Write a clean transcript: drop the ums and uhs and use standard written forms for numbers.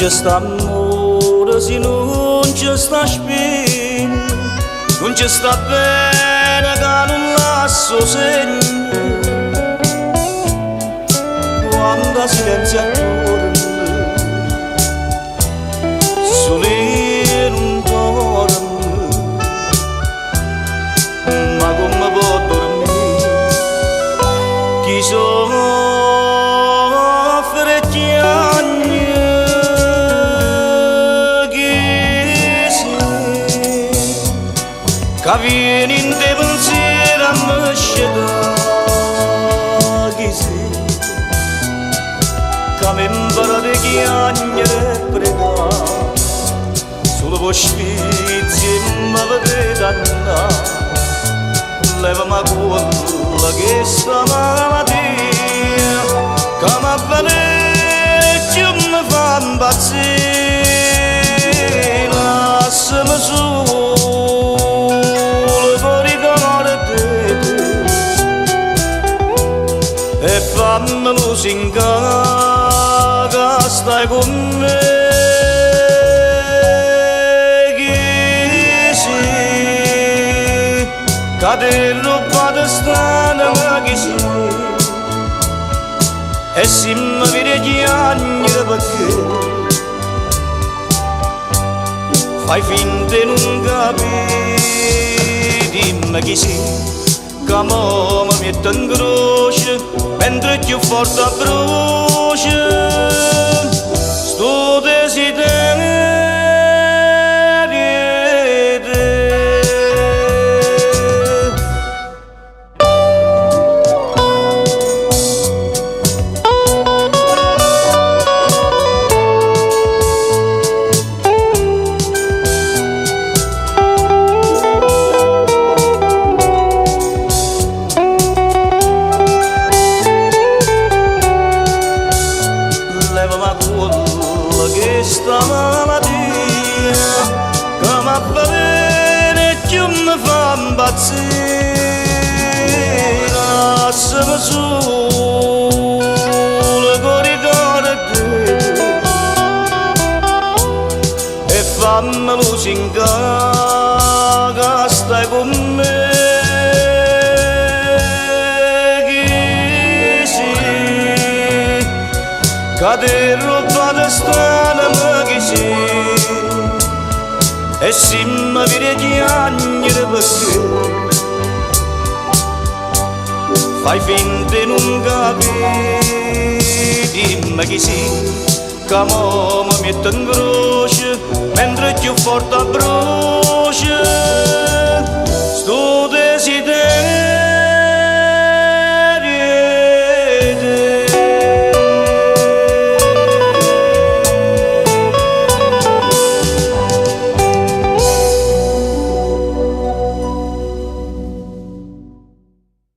c'è sta amore, se non c'è sta spina, non c'è sta bene che non lascio segno. Quando silenzio attorno, sole non dorme, ma come può dormire chi soffre e piagne, chi che viene in te pensiero a me sceda, chi che mi impara di chiagnere e pregare, solo per sfizi mi vedete andare, levami quella che sta malattia, che mi avveleggia e mi fa impazzire, lasciami solo per ricordare te e fammelo singare che stai con me, chi sei, che ti rubate strana ma chi sei, e se mi vedi chiagnere perché fai finta di non capire, dimmi chi sei, che mo mi mette in croce mentre più forte brucia sto desiderio di te. Questa malattia che mi avveleggia e mi fa impazzire, lasciami solo con ricordare te e fammelo singare che stai con me, chi sei, che ti rubate strana ma chi sei, e se mi vedi chiagnere perché fai finta di non capire, dimmi chi sei, che mo mi mette in croce mentre più forte brucia